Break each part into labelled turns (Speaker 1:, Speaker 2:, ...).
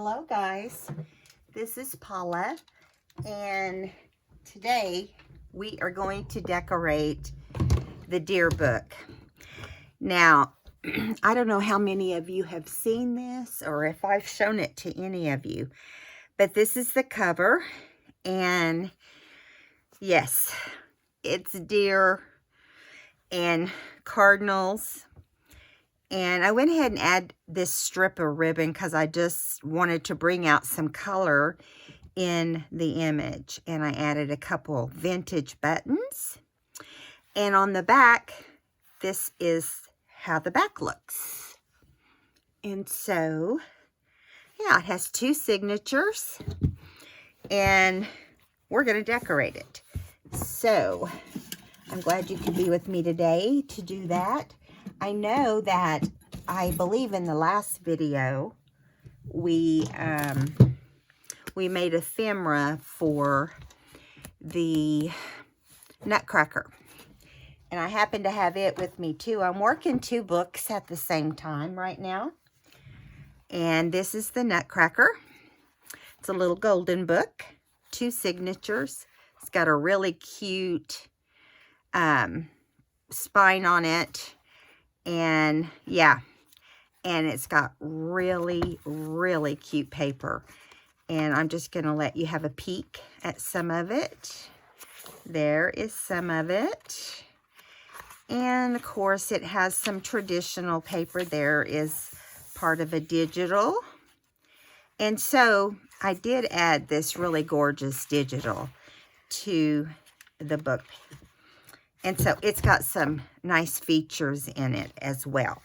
Speaker 1: Hello guys, this is Paula, and today we are going to decorate the deer book. Now, I don't know how many of you have seen this or if I've shown it to any of you, but this is the cover, and yes, it's deer and cardinals. And I went ahead and add this strip of ribbon because I just wanted to bring out some color in the image. And I added a couple vintage buttons. And on the back, this is how the back looks. And so, yeah, it has two signatures. And we're going to decorate it. So, I'm glad you could be with me today to do that. I know that I believe in the last video we made ephemera for the Nutcracker, and I happen to have it with me too. I'm working two books at the same time right now, and this is the Nutcracker. It's a little golden book, two signatures. It's got a really cute spine on it. And yeah, and it's got really, really cute paper. And I'm just going to let you have a peek at some of it. There is some of it. And of course, it has some traditional paper. There is part of a digital. And so I did add this really gorgeous digital to the book. And so it's got some nice features in it as well.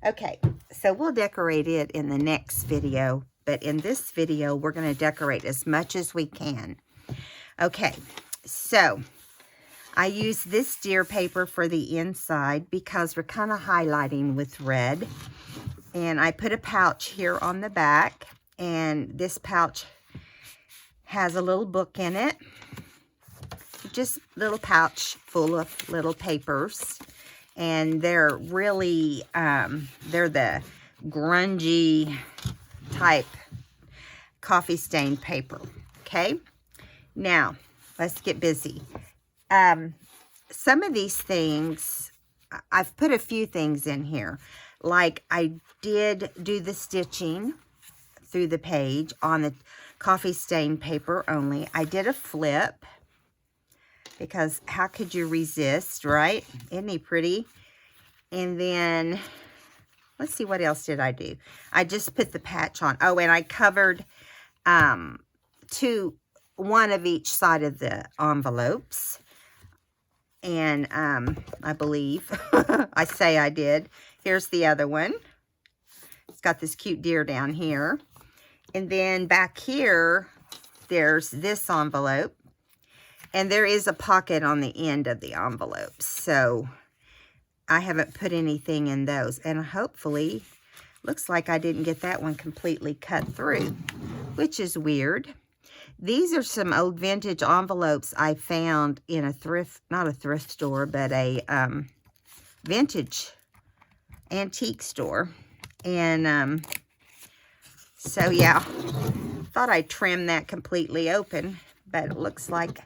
Speaker 1: Okay, so we'll decorate it in the next video. But in this video, we're going to decorate as much as we can. Okay, so I use this deer paper for the inside because we're kind of highlighting with red. And I put a pouch here on the back. And this pouch has a little book in it. Just little pouch full of little papers, and they're really they're the grungy type coffee stain paper. Okay, now let's get busy. Some of these things, I've put a few things in here, like I did do the stitching through the page on the coffee stain paper only. I did a flip, because how could you resist, right? Isn't he pretty? And then, let's see, what else did I do? I just put the patch on. Oh, and I covered one of each side of the envelopes. And I believe, I say I did. Here's the other one. It's got this cute deer down here. And then back here, there's this envelope. And there is a pocket on the end of the envelopes. So I haven't put anything in those. And hopefully, looks like I didn't get that one completely cut through, which is weird. These are some old vintage envelopes I found in a thrift, not a thrift store, but a vintage antique store. And so yeah, thought I'd trim that completely open, but it looks like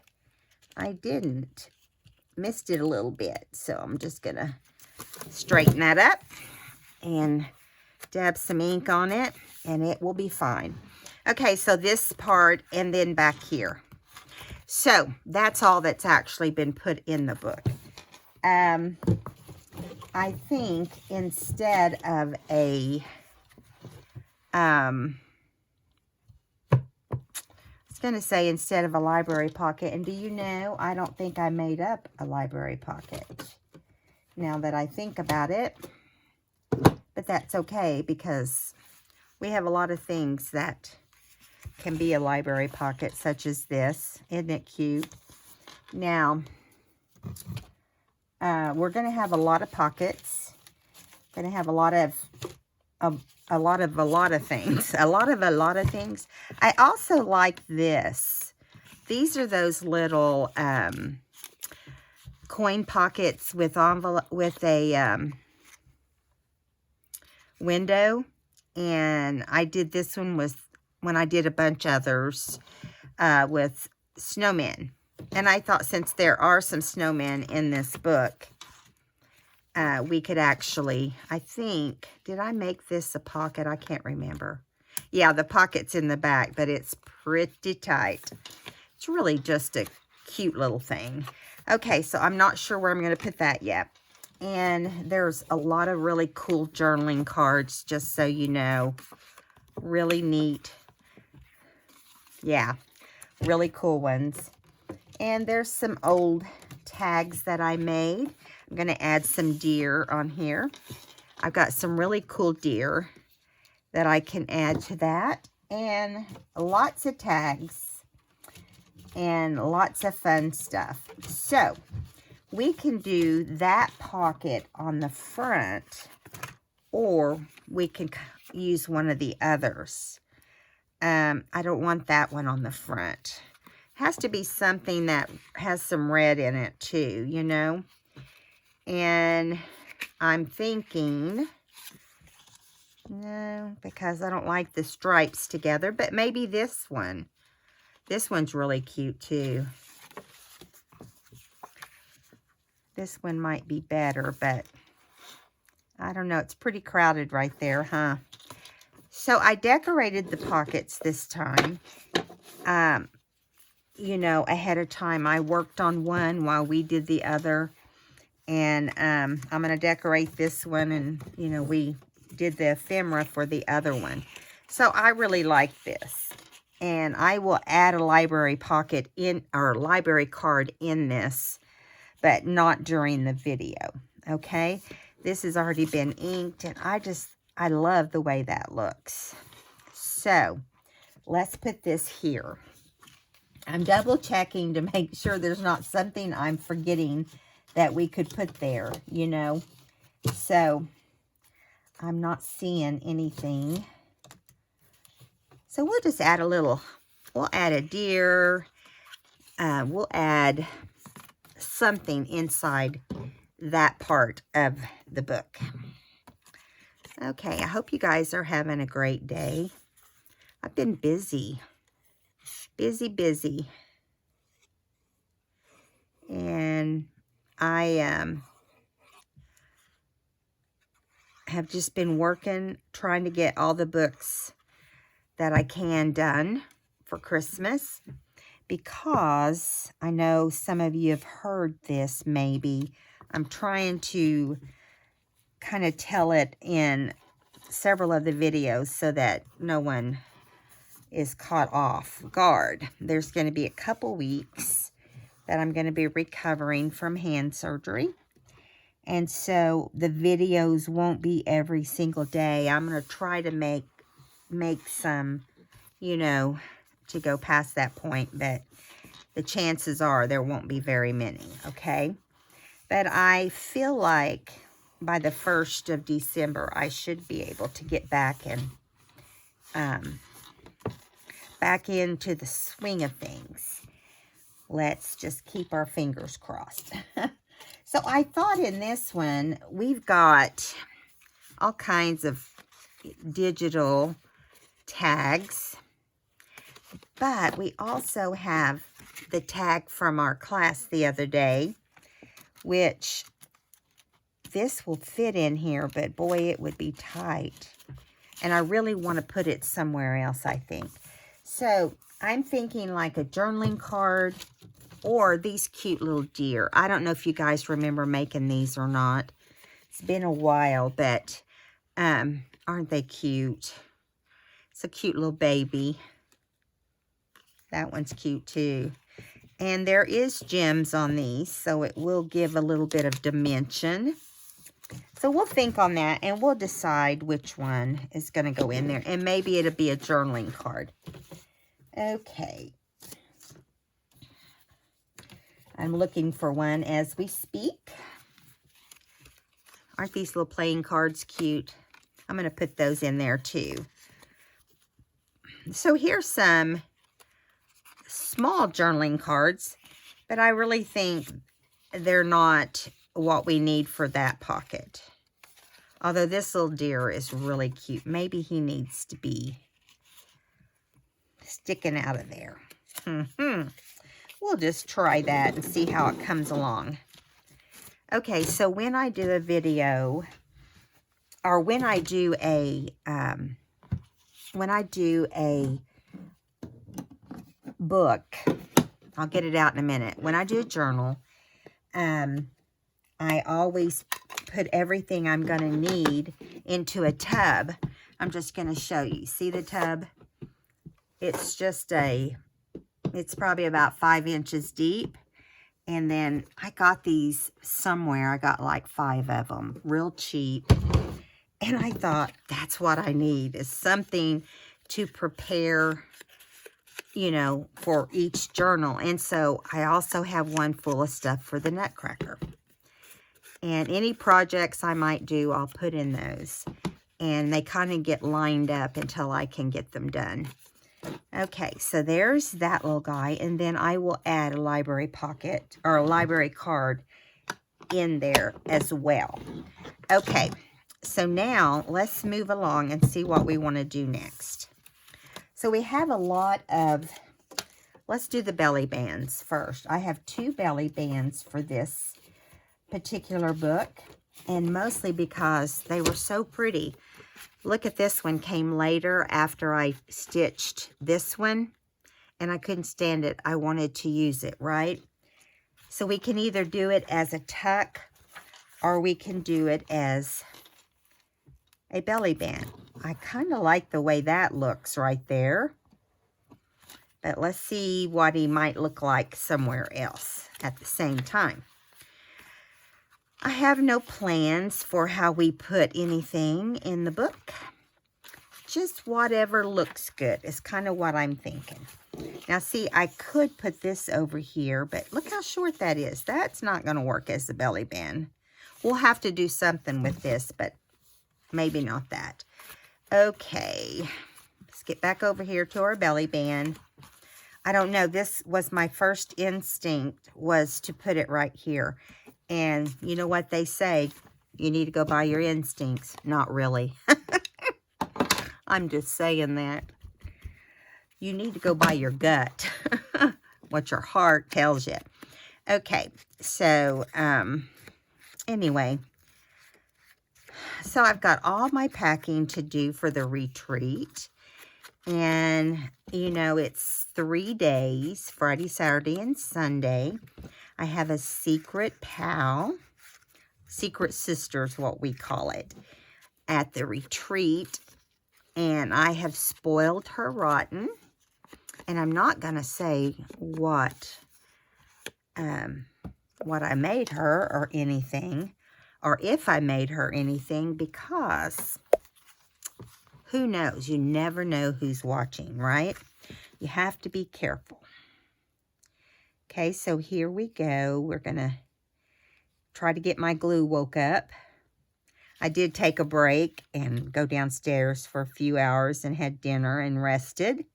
Speaker 1: I didn't. Missed it a little bit. So I'm just going to straighten that up and dab some ink on it, and it will be fine. Okay, so this part and then back here. So that's all that's actually been put in the book. I think instead of a instead of a library pocket, and do you know, I don't think I made up a library pocket now that I think about it, but that's okay because we have a lot of things that can be a library pocket, such as this. Isn't it cute? Now, we're going to have a lot of pockets. Going to have a lot of things. A lot of things. I also like this. These are those little coin pockets with a window. And I did this one with when I did a bunch others with snowmen. And I thought since there are some snowmen in this book, we could actually, I think, did I make this a pocket? I can't remember. Yeah, the pocket's in the back, but it's pretty tight. It's really just a cute little thing. Okay, so I'm not sure where I'm going to put that yet. And there's a lot of really cool journaling cards, just so you know. Really neat. Yeah, really cool ones. And there's some old tags that I made. I'm going to add some deer on here. I've got some really cool deer that I can add to that. And lots of tags. And lots of fun stuff. So, we can do that pocket on the front. Or we can use one of the others. I don't want that one on the front. Has to be something that has some red in it too, you know. And I'm thinking, no, because I don't like the stripes together, but maybe this one. This one's really cute too. This one might be better, but I don't know. It's pretty crowded right there, huh? So I decorated the pockets this time. You know, ahead of time. I worked on one while we did the other. And I'm going to decorate this one. And, you know, we did the ephemera for the other one. So I really like this. And I will add a library pocket in, or library card in this, but not during the video. Okay? This has already been inked. And I love the way that looks. So, let's put this here. I'm double checking to make sure there's not something I'm forgetting that we could put there, you know. So, I'm not seeing anything. So, we'll just add a little, we'll add a deer. We'll add something inside that part of the book. Okay, I hope you guys are having a great day. I've been busy. Busy. And I have just been working, trying to get all the books that I can done for Christmas. Because I know some of you have heard this maybe. I'm trying to kind of tell it in several of the videos so that no one is caught off guard. There's going to be a couple weeks that I'm going to be recovering from hand surgery. And so the videos won't be every single day. I'm going to try to make some, you know, to go past that point. But the chances are there won't be very many, okay? But I feel like by the 1st of December, I should be able to get back and back into the swing of things. Let's just keep our fingers crossed. So I thought in this one, we've got all kinds of digital tags, but we also have the tag from our class the other day, which this will fit in here, but boy, it would be tight. And I really want to put it somewhere else, I think. So I'm thinking like a journaling card or these cute little deer. I don't know if you guys remember making these or not. It's been a while, but aren't they cute? It's a cute little baby. That one's cute too. And there is gems on these, so it will give a little bit of dimension. So we'll think on that, and we'll decide which one is going to go in there. And maybe it'll be a journaling card. Okay. I'm looking for one as we speak. Aren't these little playing cards cute? I'm going to put those in there too. So here's some small journaling cards, but I really think they're not what we need for that pocket. Although this little deer is really cute. Maybe he needs to be sticking out of there. We'll just try that and see how it comes along. Okay, so when I do a video, or when I do a book, I'll get it out in a minute. When I do a journal, I always put everything I'm going to need into a tub. I'm just going to show you. See the tub? It's just it's probably about 5 inches deep. And then I got these somewhere. I got like 5 of them, real cheap. And I thought, that's what I need, is something to prepare, you know, for each journal. And so I also have one full of stuff for the Nutcracker. And any projects I might do, I'll put in those. And they kind of get lined up until I can get them done. Okay, so there's that little guy. And then I will add a library pocket, or a library card in there as well. Okay, so now let's move along and see what we want to do next. So we have a lot of, let's do the belly bands first. I have 2 belly bands for this particular book, and mostly because they were so pretty. Look at this one, came later after I stitched this one, and I couldn't stand it. I wanted to use it, right? So we can either do it as a tuck, or we can do it as a belly band. I kind of like the way that looks right there. But let's see what he might look like somewhere else at the same time. I have no plans for how we put anything in the book. Just whatever looks good is kind of what I'm thinking. Now see, I could put this over here, but look how short that is. That's not going to work as the belly band. We'll have to do something with this, but maybe not that. Okay, let's get back over here to our belly band. I don't know, this was my first instinct, was to put it right here. And you know what they say, you need to go by your instincts. Not really. I'm just saying that. You need to go by your gut. What your heart tells you. Okay, so anyway. So I've got all my packing to do for the retreat. And, you know, it's 3 days, Friday, Saturday, and Sunday. I have a secret pal, secret sister is what we call it, at the retreat. And I have spoiled her rotten. And I'm not going to say what I made her or anything, or if I made her anything, because who knows? You never know who's watching, right? You have to be careful. Okay, so here we go. We're going to try to get my glue woke up. I did take a break and go downstairs for a few hours and had dinner and rested.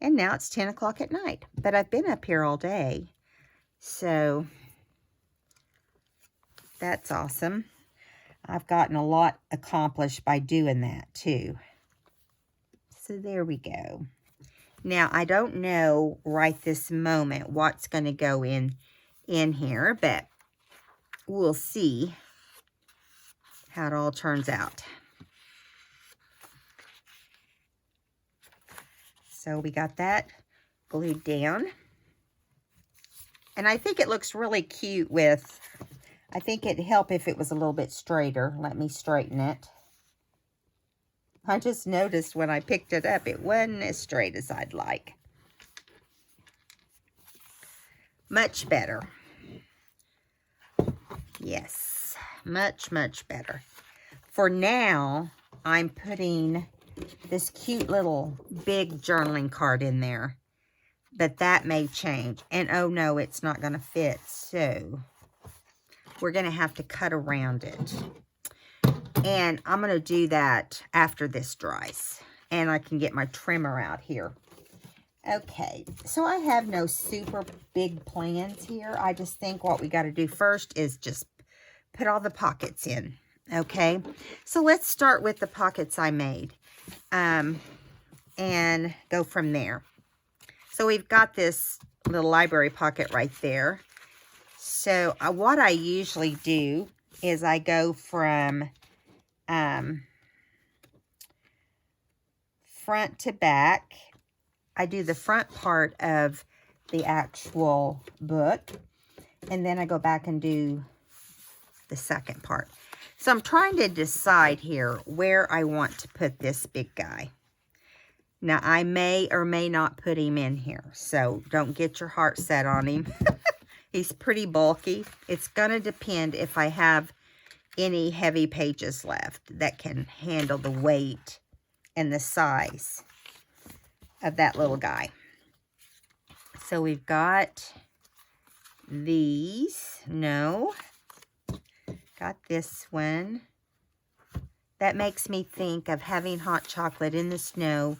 Speaker 1: And now it's 10 o'clock at night. But I've been up here all day. So that's awesome. I've gotten a lot accomplished by doing that too. So there we go. Now, I don't know right this moment what's going to go in here, but we'll see how it all turns out. So we got that glued down. And I think it looks really cute with, I think it'd help if it was a little bit straighter. Let me straighten it. I just noticed when I picked it up, it wasn't as straight as I'd like. Much better. Yes, much, much better. For now, I'm putting this cute little big journaling card in there. But that may change. And oh no, it's not going to fit. So we're going to have to cut around it. And I'm going to do that after this dries. And I can get my trimmer out here. Okay, so I have no super big plans here. I just think what we got to do first is just put all the pockets in. Okay, so let's start with the pockets I made. And go from there. So we've got this little library pocket right there. So what I usually do is I go from front to back. I do the front part of the actual book, and then I go back and do the second part. So I'm trying to decide here where I want to put this big guy. Now, I may or may not put him in here, so don't get your heart set on him. He's pretty bulky. It's going to depend if I have any heavy pages left that can handle the weight and the size of that little guy. So we've got these. No. Got this one. That makes me think of having hot chocolate in the snow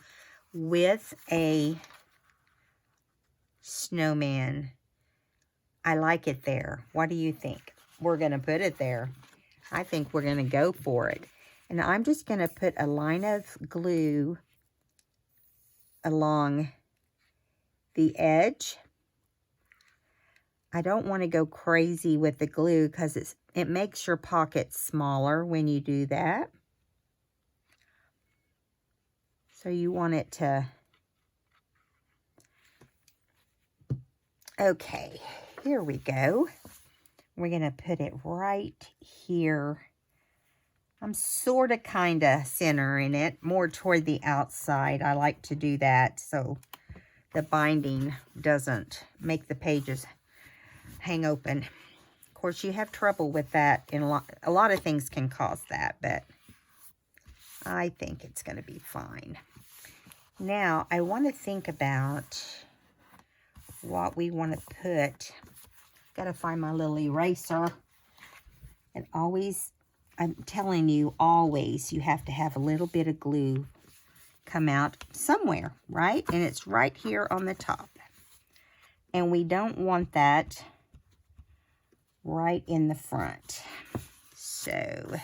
Speaker 1: with a snowman. I like it there. What do you think? We're going to put it there. I think we're going to go for it. And I'm just going to put a line of glue along the edge. I don't want to go crazy with the glue because it makes your pocket smaller when you do that. So you want it to... Okay, here we go. We're going to put it right here. I'm sort of kind of centering it more toward the outside. I like to do that so the binding doesn't make the pages hang open. Of course, you have trouble with that. And a lot of things can cause that, but I think it's going to be fine. Now, I want to think about what we want to put. Got to find my little eraser. And always, I'm telling you, always, you have to have a little bit of glue come out somewhere, right? And it's right here on the top. And we don't want that right in the front. So,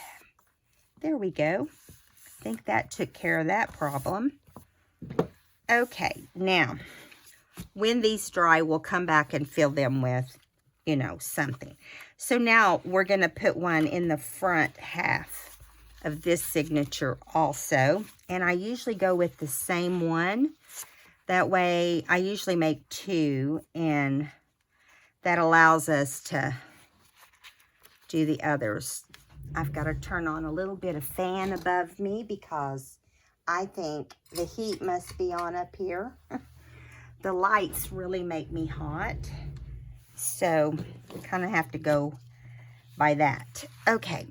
Speaker 1: there we go. I think that took care of that problem. Okay, now, when these dry, we'll come back and fill them with, you know, something. So now we're going to put one in the front half of this signature also. And I usually go with the same one. That way, I usually make two, and that allows us to do the others. I've got to turn on a little bit of fan above me because I think the heat must be on up here. The lights really make me hot. So, kind of have to go by that. Okay.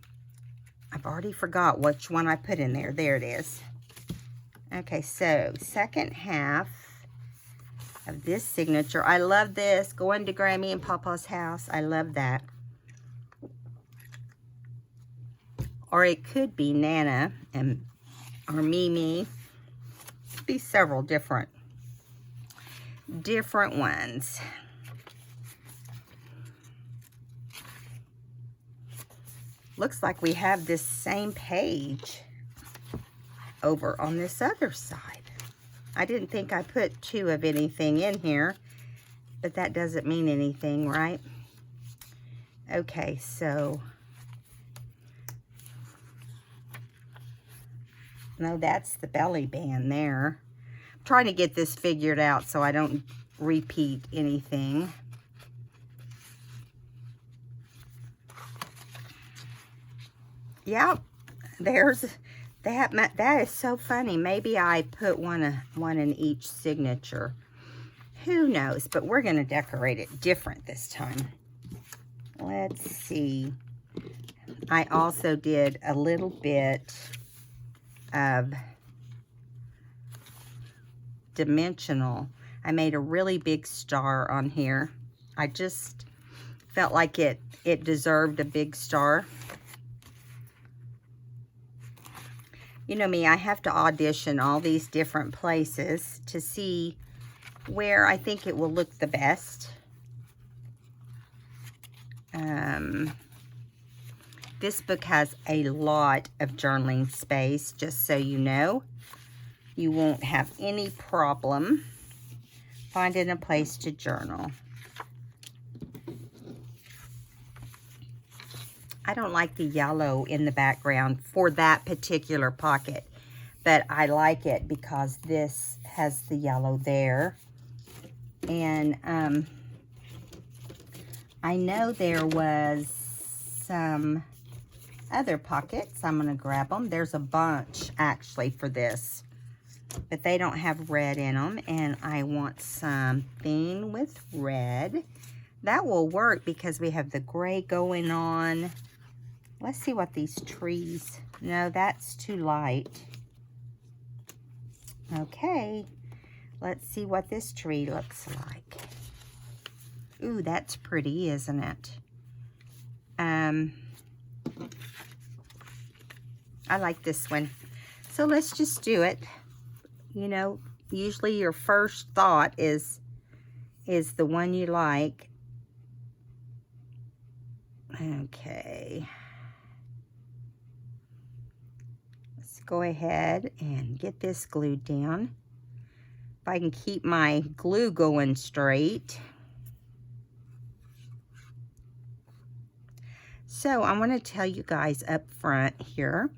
Speaker 1: I've already forgot which one I put in there. There it is. Okay, so second half of this signature. I love this. Going to Grammy and Papa's house. I love that. Or it could be Nana or Mimi. Could be several different ones. Looks like we have this same page over on this other side. I didn't think I put two of anything in here, but that doesn't mean anything, right? Okay, so no, that's the belly band there. I'm trying to get this figured out so I don't repeat anything. Yep, there's that. That is so funny. Maybe I put one in each signature. Who knows? But we're going to decorate it different this time. Let's see. I also did a little bit of dimensional. I made a really big star on here. I just felt like it deserved a big star. You know me, I have to audition all these different places to see where I think it will look the best. This book has a lot of journaling space, just so you know. You won't have any problem finding a place to journal. I don't like the yellow in the background for that particular pocket, but I like it because this has the yellow there. And I know there was some other pockets. I'm going to grab them. There's a bunch actually for this, but they don't have red in them, and I want something with red. That will work because we have the gray going on. Let's see what these trees, no, that's too light. Okay, let's see what this tree looks like. Ooh, that's pretty, isn't it? I like this one. So let's just do it. You know, usually your first thought is the one you like. Okay. Let's go ahead and get this glued down. If I can keep my glue going straight. So I want to tell you guys up front here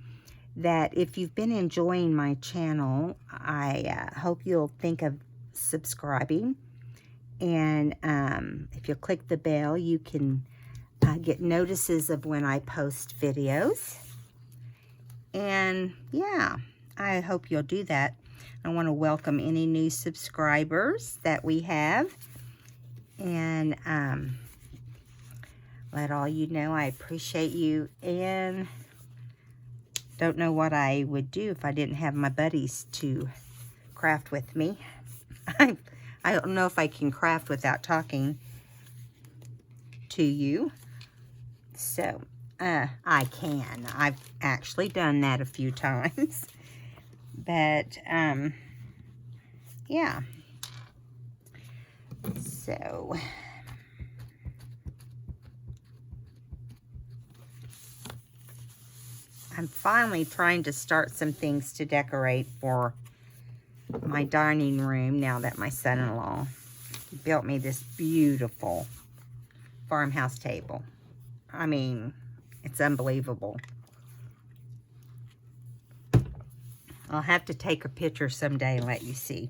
Speaker 1: that if you've been enjoying my channel, I hope you'll think of subscribing. And if you click the bell, you can get notices of when I post videos. And yeah, I hope you'll do that. I want to welcome any new subscribers that we have. And let all you know I appreciate you, and don't know what I would do if I didn't have my buddies to craft with me. I don't know if I can craft without talking to you. So, I can. I've actually done that a few times. But, yeah. So, I'm finally trying to start some things to decorate for my dining room now that my son-in-law built me this beautiful farmhouse table. I mean, it's unbelievable. I'll have to take a picture someday and let you see.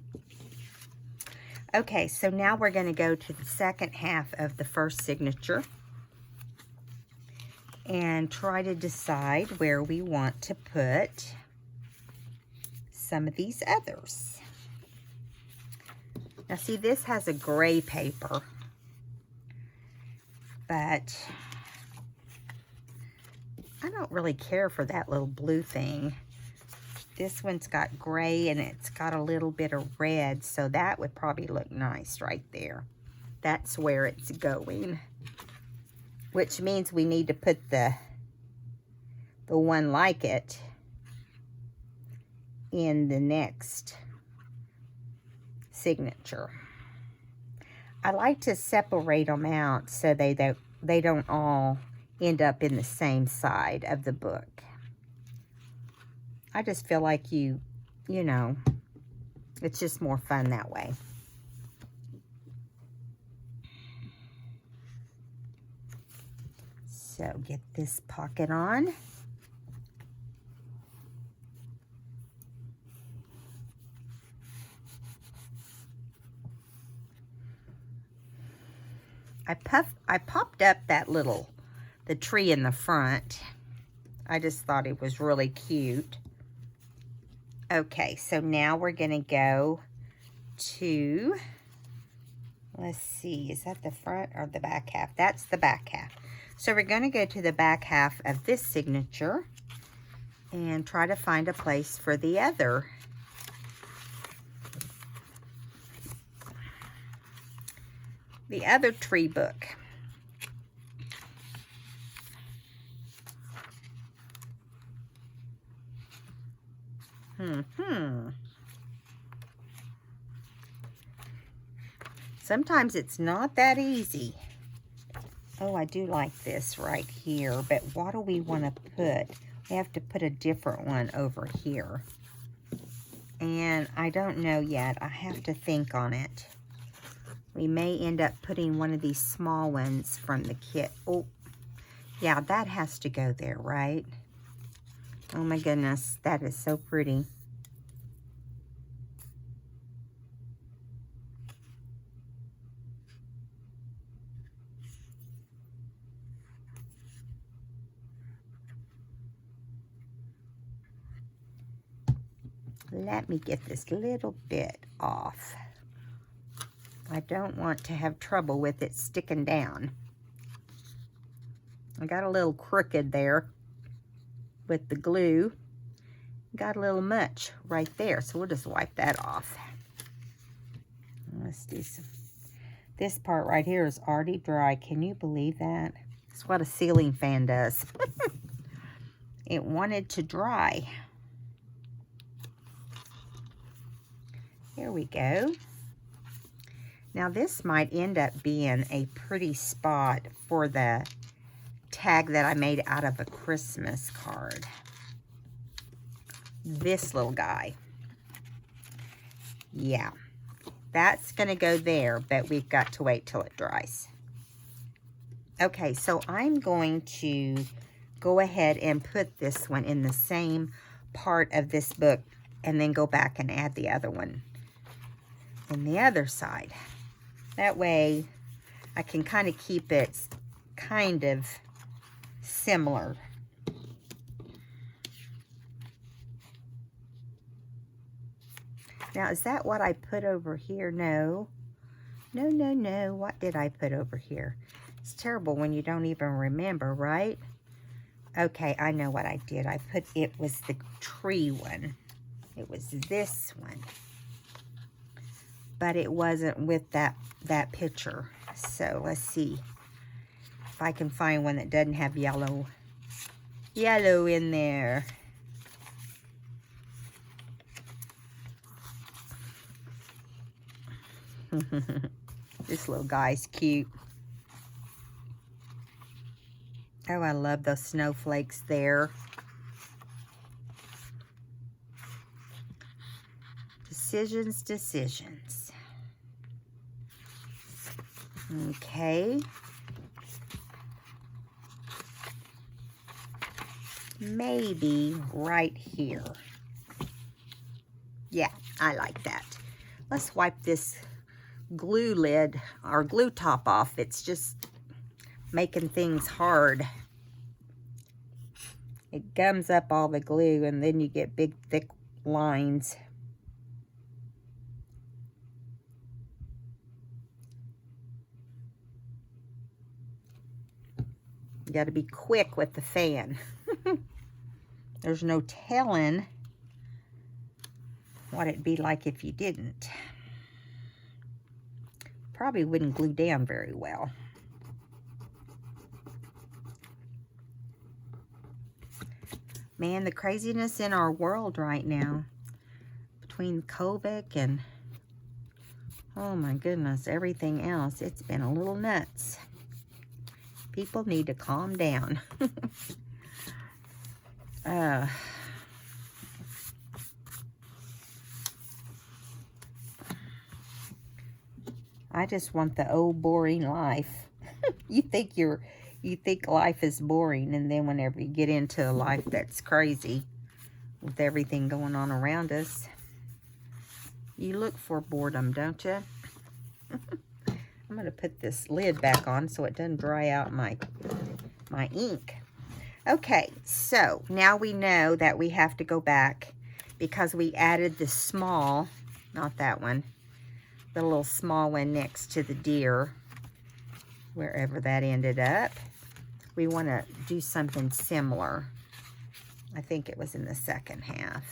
Speaker 1: Okay, so now we're going to go to the second half of the first signature and try to decide where we want to put some of these others. Now see, this has a gray paper, but I don't really care for that little blue thing. This one's got gray and it's got a little bit of red, so that would probably look nice right there. That's where it's going. Which means we need to put the one like it in the next signature. I like to separate them out so they don't all end up in the same side of the book. I just feel like you know, it's just more fun that way. So get this pocket on. I popped up that the tree in the front. I just thought it was really cute. Okay, so now we're gonna go to, let's see, is that the front or the back half? That's the back half. So we're going to go to the back half of this signature and try to find a place for the other. The other tree book. Sometimes it's not that easy. Oh, I do like this right here, but what do we want to put? We have to put a different one over here. And I don't know yet. I have to think on it. We may end up putting one of these small ones from the kit. Oh, yeah, that has to go there, right? Oh my goodness, that is so pretty. Let me get this little bit off. I don't want to have trouble with it sticking down. I got a little crooked there with the glue. Got a little much right there, so we'll just wipe that off. Let's do some. This part right here is already dry. Can you believe that? It's what a ceiling fan does. It wanted to dry. There we go. Now this might end up being a pretty spot for the tag that I made out of a Christmas card. This little guy. Yeah, that's gonna go there, but we've got to wait till it dries. Okay, so I'm going to go ahead and put this one in the same part of this book and then go back and add the other one in the other side. That way I can kind of keep it kind of similar. Now, is that what I put over here? No. No, no, no. What did I put over here? It's terrible when you don't even remember, right? Okay, I know what I did. I put, it was the tree one. It was this one. But it wasn't with that picture. So let's see if I can find one that doesn't have yellow in there. This little guy's cute. Oh, I love those snowflakes there. Decisions, decisions. Okay. Maybe right here. Yeah, I like that. Let's wipe this glue lid or glue top off. It's just making things hard. It gums up all the glue and then you get big thick lines. You got to be quick with the fan. There's no telling what it'd be like if you didn't. Probably wouldn't glue down very well. Man, the craziness in our world right now, between COVID and, oh my goodness, everything else, it's been a little nuts. People need to calm down. I just want the old boring life. You think life is boring, and then whenever you get into a life that's crazy with everything going on around us, you look for boredom, don't you? I'm going to put this lid back on so it doesn't dry out my ink. Okay, so now we know that we have to go back because we added the small, not that one, the little small one next to the deer, wherever that ended up. We want to do something similar. I think it was in the second half.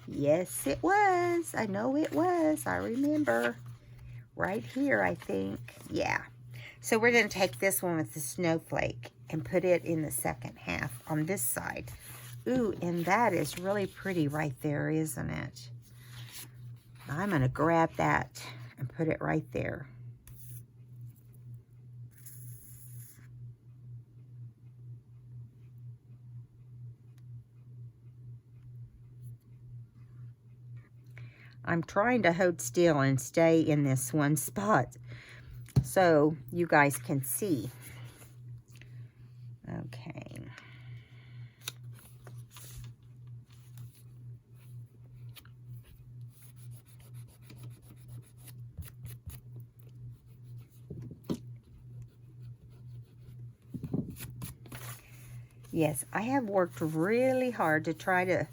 Speaker 1: Yes, it was. I know it was. I remember. Right here, I think. Yeah. So we're going to take this one with the snowflake and put it in the second half on this side. Ooh, and that is really pretty right there, isn't it? I'm going to grab that and put it right there. I'm trying to hold still and stay in this one spot so you guys can see. Okay. Yes, I have worked really hard to try to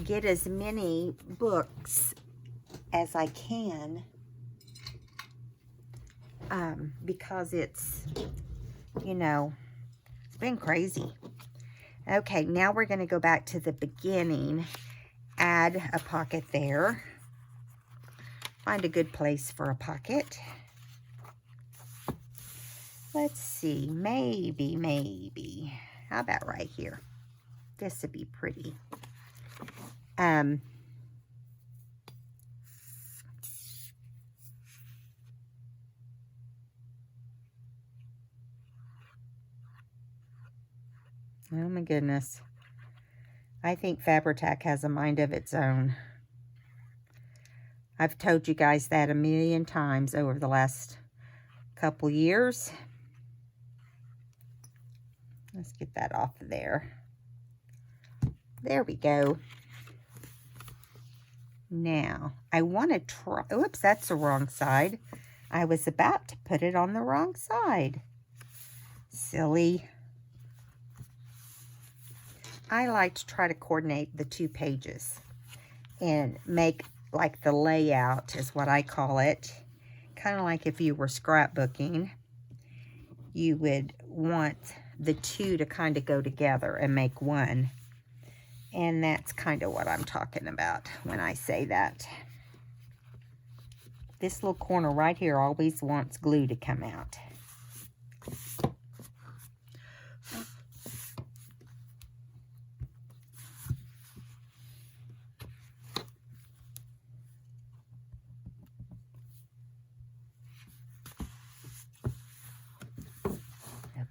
Speaker 1: get as many books as I can, because it's, you know, it's been crazy. Okay, now we're going to go back to the beginning, add a pocket there, find a good place for a pocket. Let's see, maybe, how about right here? This would be pretty. Oh my goodness. I think Fabri-Tac has a mind of its own. I've told you guys that a million times over the last couple years. Let's get that off of there. There we go. Now, I want to try, oops, that's the wrong side. I was about to put it on the wrong side. Silly. I like to try to coordinate the two pages and make like the layout is what I call it. Kind of like if you were scrapbooking, you would want the two to kind of go together and make one. And that's kind of what I'm talking about when I say that. This little corner right here always wants glue to come out.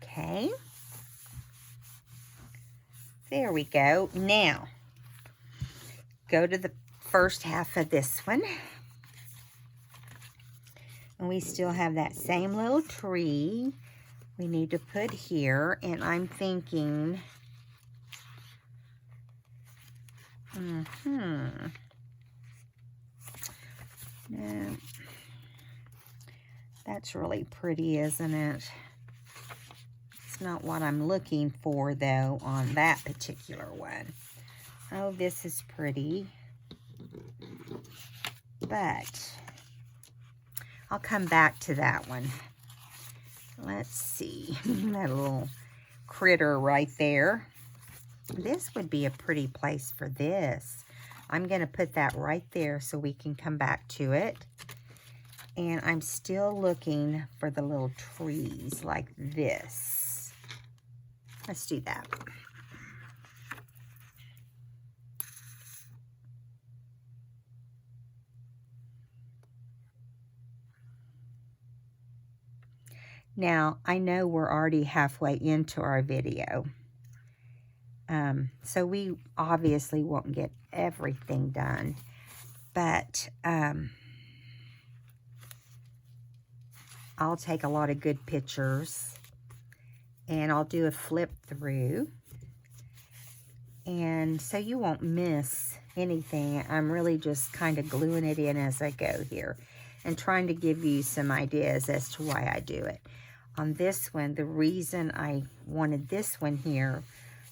Speaker 1: Okay. There we go. Now, go to the first half of this one. And we still have that same little tree we need to put here. And I'm thinking, no, that's really pretty, isn't it? It's not what I'm looking for, though, on that particular one. Oh, this is pretty. But I'll come back to that one. Let's see. That little critter right there. This would be a pretty place for this. I'm going to put that right there so we can come back to it. And I'm still looking for the little trees like this. Let's do that. Now, I know we're already halfway into our video. So we obviously won't get everything done. But I'll take a lot of good pictures. And I'll do a flip through. And so you won't miss anything. I'm really just kind of gluing it in as I go here. And trying to give you some ideas as to why I do it. On this one, the reason I wanted this one here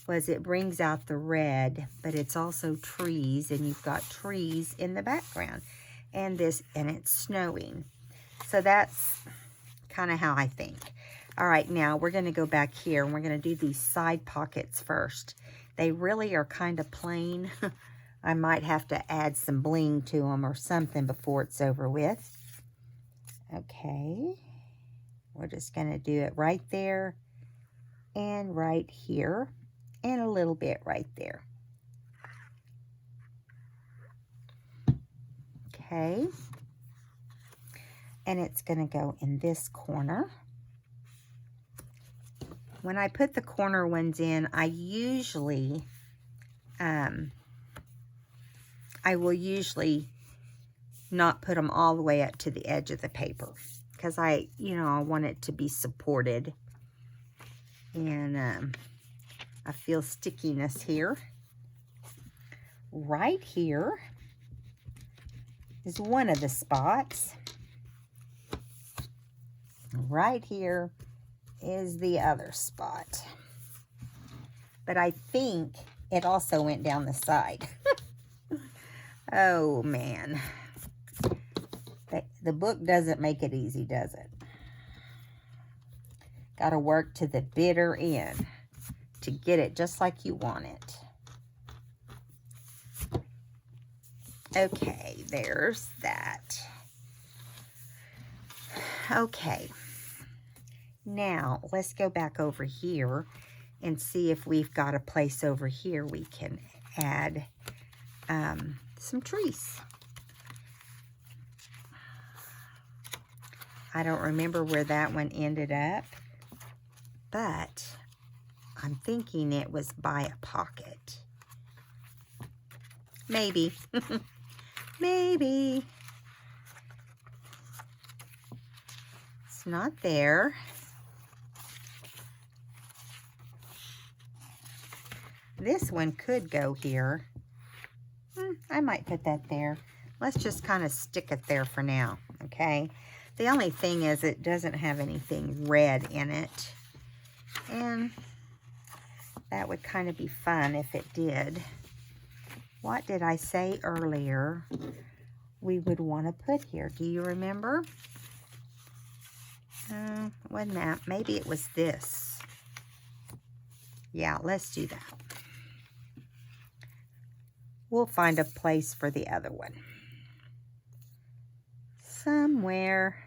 Speaker 1: was it brings out the red, but it's also trees, and you've got trees in the background. And it's snowing. So that's kind of how I think. All right, now we're going to go back here, and we're going to do these side pockets first. They really are kind of plain. I might have to add some bling to them or something before it's over with. Okay. We're just going to do it right there and right here and a little bit right there. Okay. And it's going to go in this corner. When I put the corner ones in, I usually, I will usually not put them all the way up to the edge of the paper, because I want it to be supported. And I feel stickiness here. Right here is one of the spots. Right here is the other spot. But I think it also went down the side. Oh, man. The book doesn't make it easy, does it? Got to work to the bitter end to get it just like you want it. Okay, there's that. Okay. Now, let's go back over here and see if we've got a place over here we can add some trees. I don't remember where that one ended up, but I'm thinking it was by a pocket. Maybe. Maybe. It's not there. This one could go here. I might put that there. Let's just kind of stick it there for now, okay? The only thing is it doesn't have anything red in it. And that would kind of be fun if it did. What did I say earlier we would want to put here? Do you remember? Wasn't that? Maybe it was this. Yeah, let's do that. We'll find a place for the other one. Somewhere.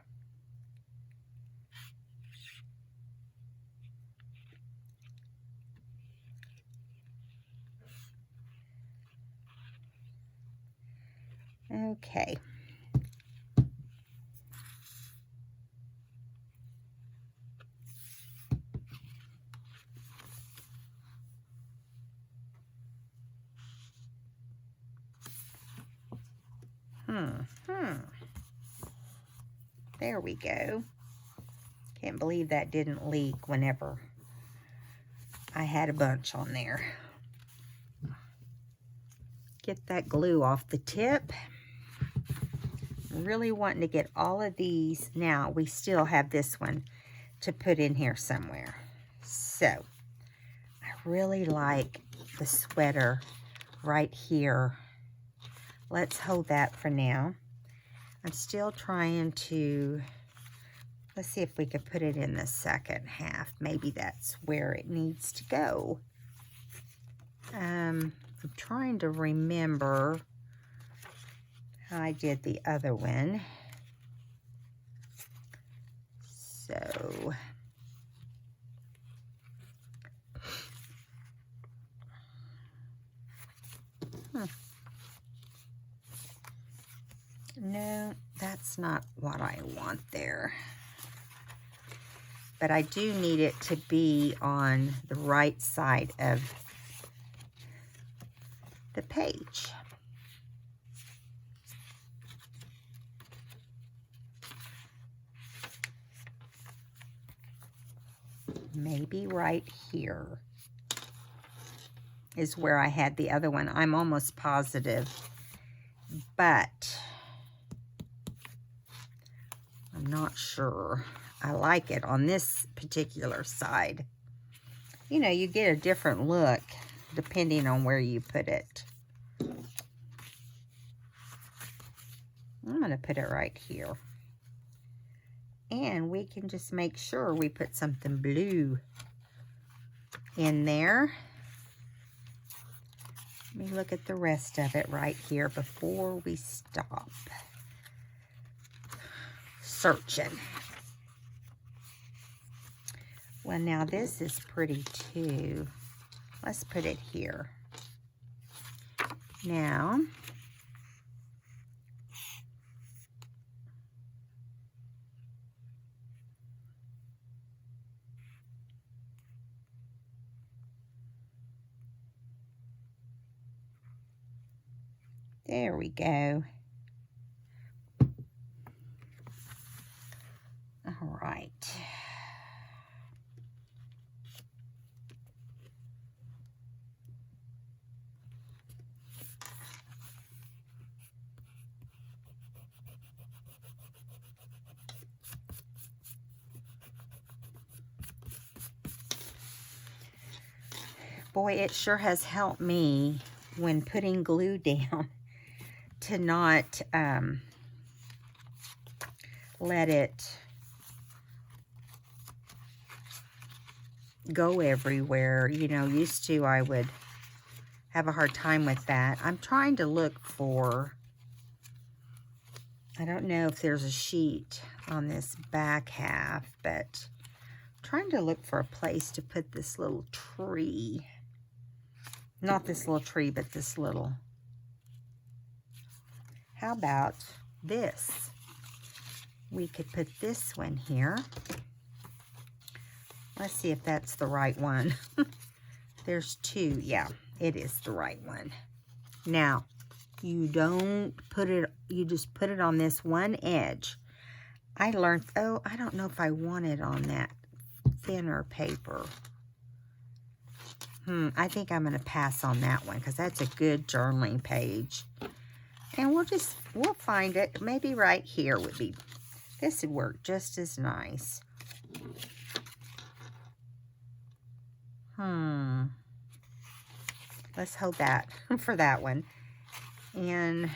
Speaker 1: Okay. There we go. Can't believe that didn't leak whenever I had a bunch on there. Get that glue off the tip. Really wanting to get all of these. Now, we still have this one to put in here somewhere. So, I really like the sweater right here. Let's hold that for now. I'm still trying to, let's see if we could put it in the second half. Maybe that's where it needs to go. I'm trying to remember how I did the other one. So, no, that's not what I want there. But I do need it to be on the right side of the page. Maybe right here is where I had the other one. I'm almost positive, but I'm not sure. I like it on this particular side. You know, you get a different look depending on where you put it. I'm going to put it right here. And we can just make sure we put something blue in there. Let me look at the rest of it right here before we stop searching. Well, now this is pretty too. Let's put it here. Now, there we go. Boy, it sure has helped me when putting glue down to not let it go everywhere. You know, used to I would have a hard time with that. I'm trying to look for, I don't know if there's a sheet on this back half, but I'm trying to look for a place to put this little tree. Not this little tree, but this little. How about this? We could put this one here. Let's see if that's the right one. There's two. Yeah, it is the right one. Now, you don't put it, you just put it on this one edge. I learned, oh, I don't know if I want it on that thinner paper. I think I'm going to pass on that one because that's a good journaling page. And we'll find it. Maybe right here would be, this would work just as nice. Let's hold that for that one. And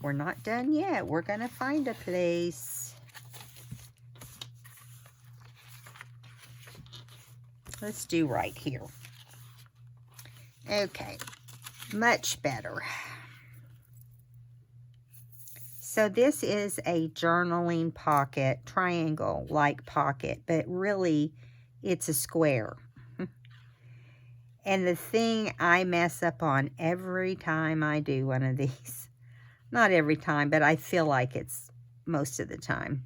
Speaker 1: we're not done yet. We're going to find a place. Let's do right here. Okay, much better. So this is a journaling pocket, triangle-like pocket, but really it's a square. And the thing I mess up on every time I do one of these, not every time, but I feel like it's most of the time.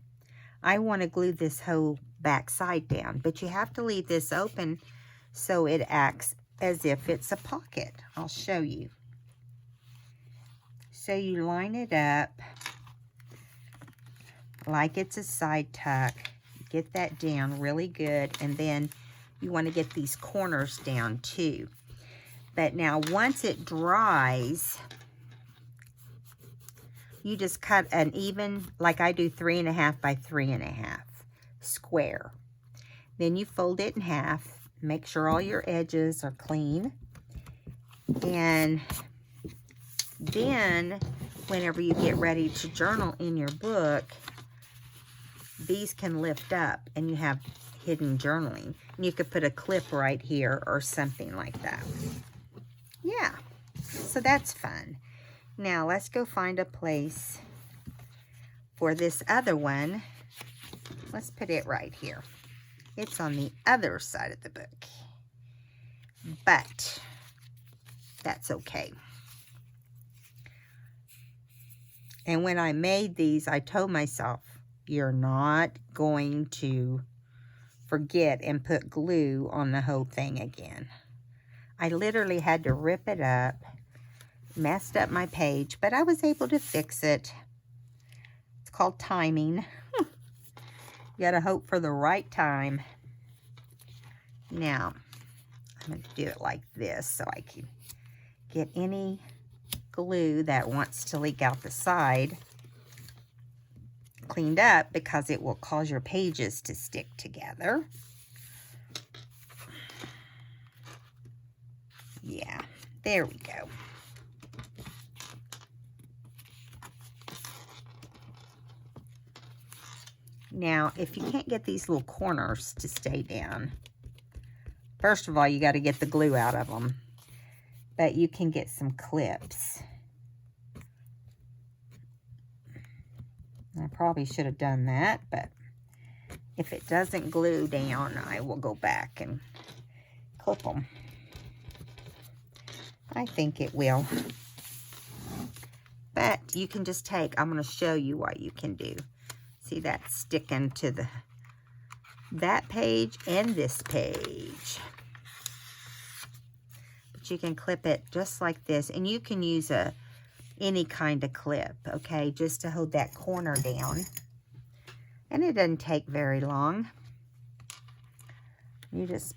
Speaker 1: I want to glue this whole back side down, but you have to leave this open so it acts as if it's a pocket. I'll show you. So you line it up like it's a side tuck. Get that down really good, and then you want to get these corners down too. But now once it dries, you just cut an even, like I do, 3.5 by 3.5 square. Then you fold it in half. Make sure all your edges are clean. And then whenever you get ready to journal in your book, these can lift up and you have hidden journaling. And you could put a clip right here or something like that. Yeah, so that's fun. Now let's go find a place for this other one. Let's put it right here. It's on the other side of the book, but that's okay. And when I made these, I told myself, you're not going to forget and put glue on the whole thing again. I literally had to rip it up, messed up my page, but I was able to fix it. It's called timing. You gotta hope for the right time. Now, I'm gonna do it like this so I can get any glue that wants to leak out the side cleaned up, because it will cause your pages to stick together. Yeah, there we go. Now, if you can't get these little corners to stay down, first of all, you got to get the glue out of them. But you can get some clips. I probably should have done that, but if it doesn't glue down, I will go back and clip them. I think it will. But you can just take, I'm going to show you what you can do. See, that's sticking to that page and this page. But you can clip it just like this, and you can use any kind of clip, okay, just to hold that corner down. And it doesn't take very long. You just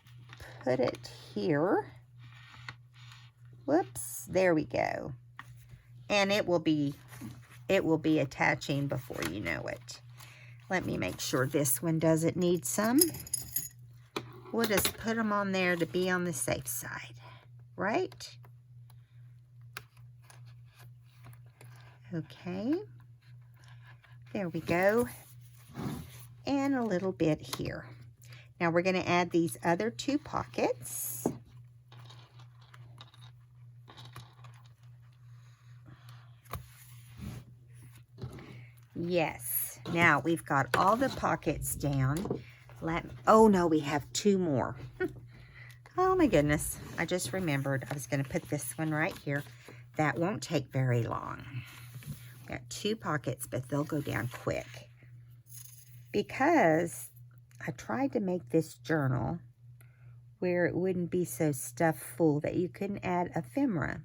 Speaker 1: put it here. Whoops, there we go. And it will be attaching before you know it. Let me make sure this one doesn't need some. we'll just put them on there to be on the safe side, right? Okay, there we go, and a little bit here. Now we're going to add these other 2 pockets. Yes, now we've got all the pockets down. Oh no, we have 2 more. Oh my goodness, I just remembered I was going to put this one right here. That won't take very long. Got 2 pockets, but they'll go down quick. Because I tried to make this journal where it wouldn't be so stuffed full that you couldn't add ephemera.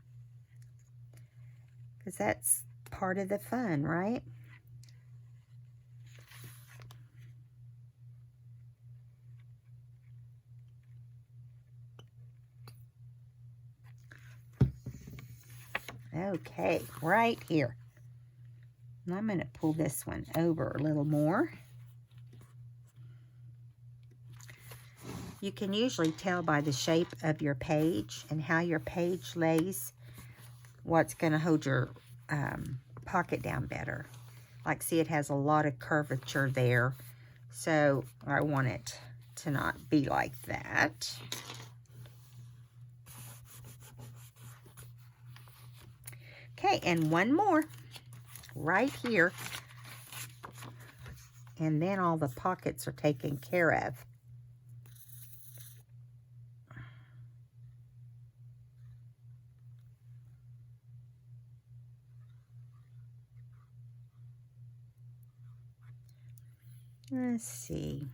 Speaker 1: Because that's part of the fun, right? Okay, right here. And I'm going to pull this one over a little more. You can usually tell by the shape of your page and how your page lays what's going to hold your pocket down better. Like, see, it has a lot of curvature there, so I want it to not be like that. Okay, and one more right here, and then all the pockets are taken care of. Let's see.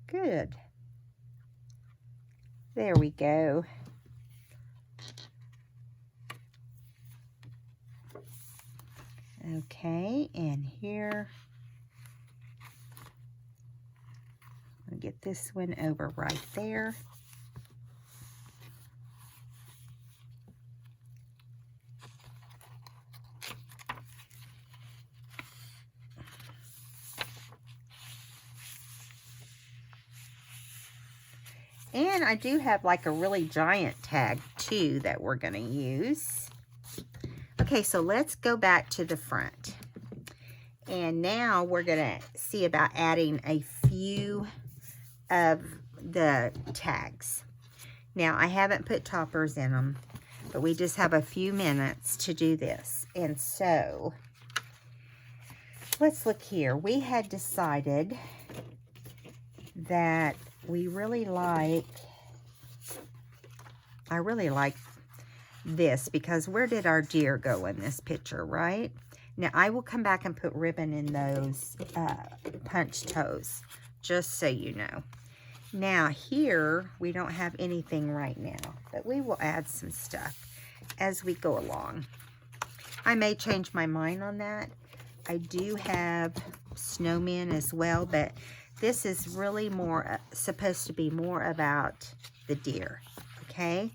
Speaker 1: Good. There we go. Okay, and here, I'm going to get this one over right there. And I do have like a really giant tag too that we're going to use. Okay, so let's go back to the front. And now we're going to see about adding a few of the tags. Now, I haven't put toppers in them, but we just have a few minutes to do this. And so, let's look here. We had decided that we really like, I really like this, because where did our deer go in this picture, right? Now, I will come back and put ribbon in those punch toes, just so you know. Now, here, we don't have anything right now, but we will add some stuff as we go along. I may change my mind on that. I do have snowmen as well, but this is really more supposed to be more about the deer, okay?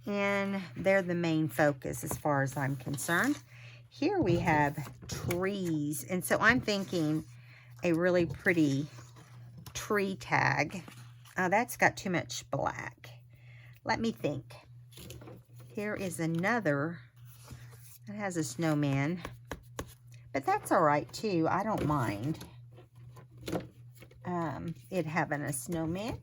Speaker 1: And they're the main focus as far as I'm concerned. Here we have trees, and so I'm thinking a really pretty tree tag. Oh, that's got too much black. Let me think. Here is another that has a snowman, but that's all right too. I don't mind it having a snowman.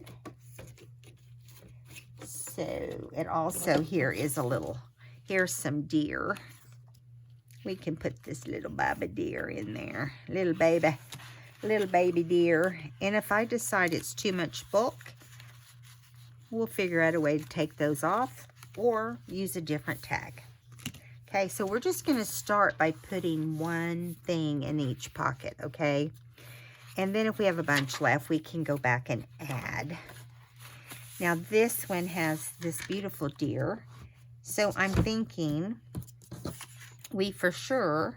Speaker 1: So it also here is a little, here's some deer. We can put this little baby deer in there, little baby deer. And if I decide it's too much bulk, we'll figure out a way to take those off or use a different tag. Okay, so we're just going to start by putting one thing in each pocket, okay? And then if we have a bunch left, we can go back and add. Now this one has this beautiful deer. So I'm thinking we for sure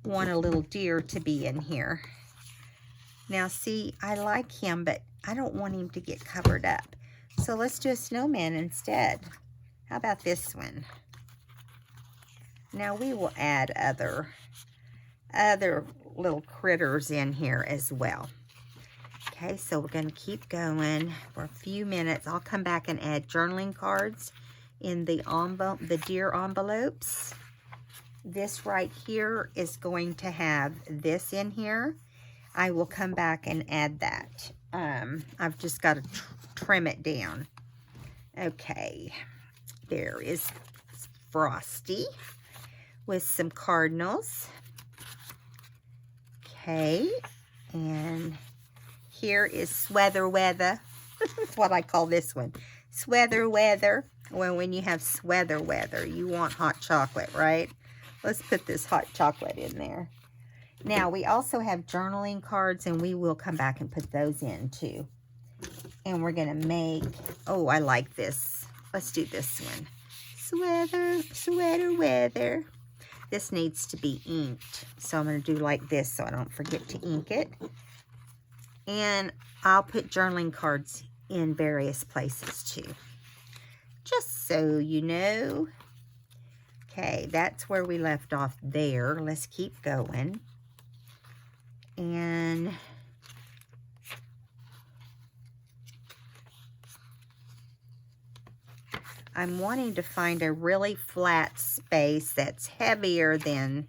Speaker 1: want a little deer to be in here. Now see, I like him, but I don't want him to get covered up. So let's do a snowman instead. How about this one? Now we will add other other little critters in here as well. Okay, so we're going to keep going for a few minutes. I'll come back and add journaling cards in the deer envelopes. This right here is going to have this in here. I will come back and add that. I've just got to trim it down. Okay, there is Frosty with some cardinals. Okay, and here is Sweather Weather. That's what I call this one. Sweather Weather. Well, when you have Sweather Weather, you want hot chocolate, right? Let's put this hot chocolate in there. Now, we also have journaling cards, and we will come back and put those in, too. And we're going to make... Oh, I like this. Let's do this one. Sweater Weather. This needs to be inked. So I'm going to do like this so I don't forget to ink it. And I'll put journaling cards in various places, too. Just so you know. Okay, that's where we left off there. Let's keep going. And I'm wanting to find a really flat space that's heavier than,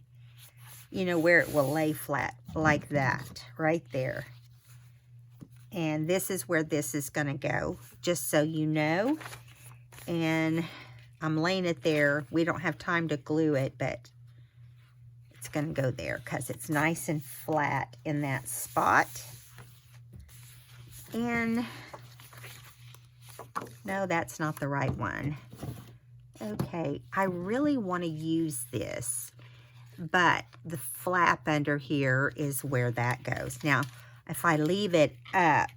Speaker 1: you know, where it will lay flat like that, right there. And this is where this is going to go, just so you know. And I'm laying it there. We don't have time to glue it, but it's going to go there because it's nice and flat in that spot. And no, that's not the right one. Okay, I really want to use this, but the flap under here is where that goes. Now, if I leave it up,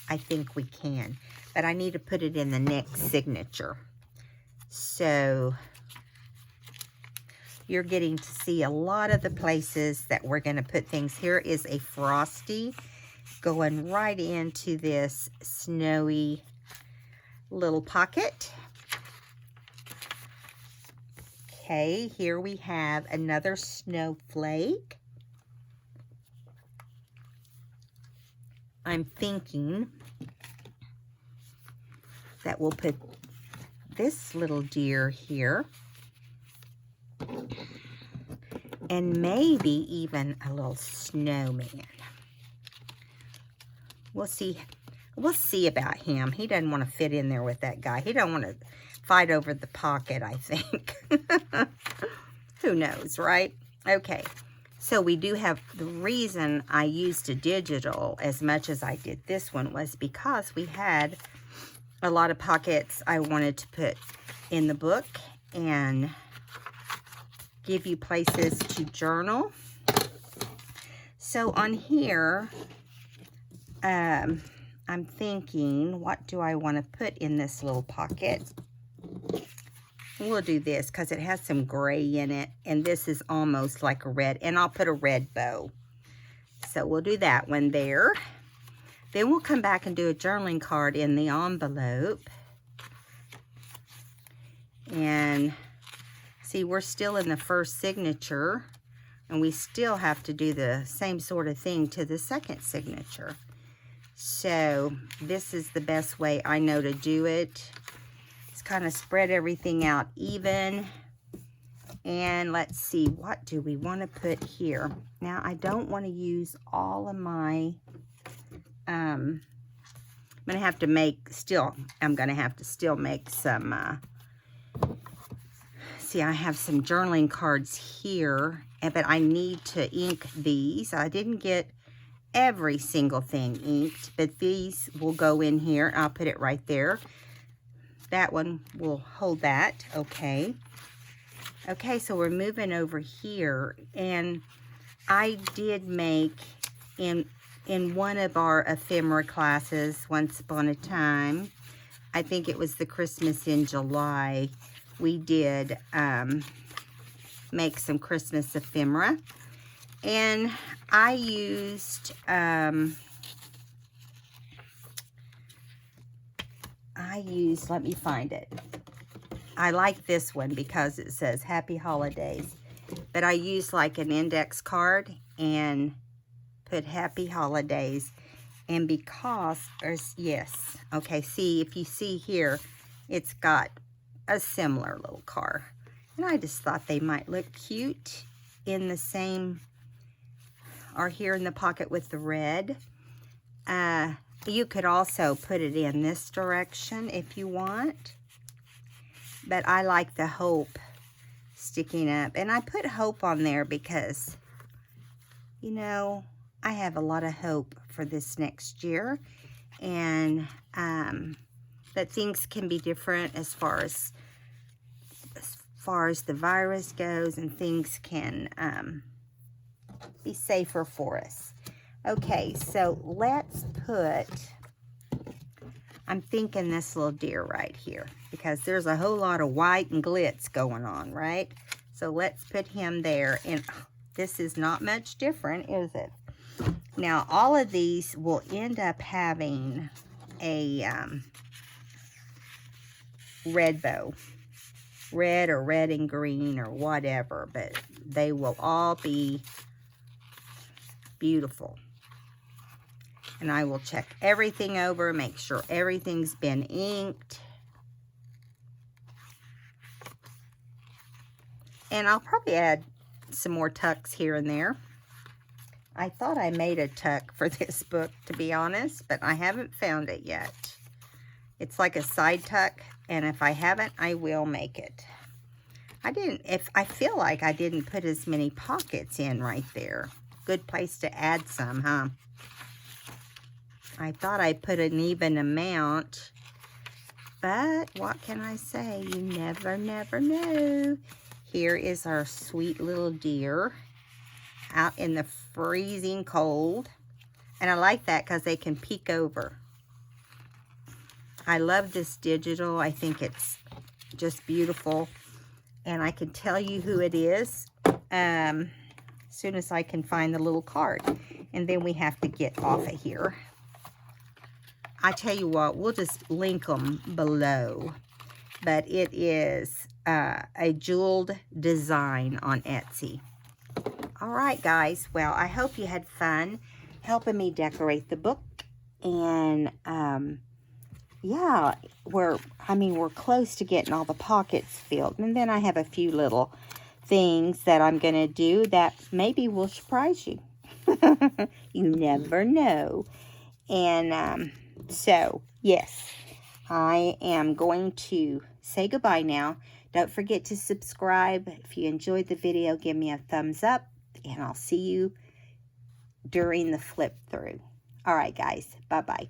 Speaker 1: I think we can, but I need to put it in the next signature. So you're getting to see a lot of the places that we're going to put things. Here is a Frosty going right into this snowy little pocket. Okay, here we have another snowflake. I'm thinking that we'll put this little deer here. And maybe even a little snowman. We'll see. We'll see about him. He doesn't want to fit in there with that guy. He don't want to fight over the pocket, I think. Who knows, right? Okay. So we do have, the reason I used a digital as much as I did this one was because we had a lot of pockets I wanted to put in the book and give you places to journal. So on here, I'm thinking, what do I want to put in this little pocket? We'll do this because it has some gray in it, and this is almost like a red, and I'll put a red bow. So we'll do that one there. Then we'll come back and do a journaling card in the envelope. And see, we're still in the first signature, and we still have to do the same sort of thing to the second signature. So this is the best way I know to do it. Just kind of spread everything out even. And let's see, what do we want to put here? Now, I don't want to use all of my, I'm going to have to make, I'm going to have to still make some, see, I have some journaling cards here, but I need to ink these. I didn't get every single thing inked, but these will go in here. I'll put it right there. That one will hold that. Okay. Okay, so we're moving over here, and I did make in one of our ephemera classes once upon a time, I think it was the Christmas in July, we did make some Christmas ephemera. And I used, let me find it. I like this one because it says Happy Holidays. but I use like an index card and put Happy Holidays. And because there's, yes, okay, see, if you see here, it's got a similar little car. And I just thought they might look cute in the same, or here in the pocket with the red. You could also put it in this direction if you want. But I like the hope sticking up. And I put hope on there because, you know, I have a lot of hope for this next year. And that things can be different as far as the virus goes, and things can be safer for us. Okay, so let's put, I'm thinking this little deer right here, because there's a whole lot of white and glitz going on, right? So let's put him there, and this is not much different, is it? Now, all of these will end up having a red bow. Red or red and green or whatever, but they will all be beautiful. And I will check everything over, make sure everything's been inked. And I'll probably add some more tucks here and there. I thought I made a tuck for this book, to be honest, but I haven't found it yet. It's like a side tuck, and if I haven't, I will make it. I feel like I didn't put as many pockets in right there. Good place to add some, huh? I thought I put an even amount, but what can I say? You never know. Here is our sweet little deer out in the freezing cold. And I like that because they can peek over. I love this digital. I think it's just beautiful. And I can tell you who it is as soon as I can find the little card. And then we have to get off of here. I tell you what, we'll just link them below. But it is a jeweled design on Etsy. All right, guys. Well, I hope you had fun helping me decorate the book. And yeah, we're close to getting all the pockets filled. And then I have a few little things that I'm going to do that maybe will surprise you. You never know. And so, yes, I am going to say goodbye now. Don't forget to subscribe. If you enjoyed the video, give me a thumbs up. And I'll see you during the flip through. All right, guys. Bye-bye.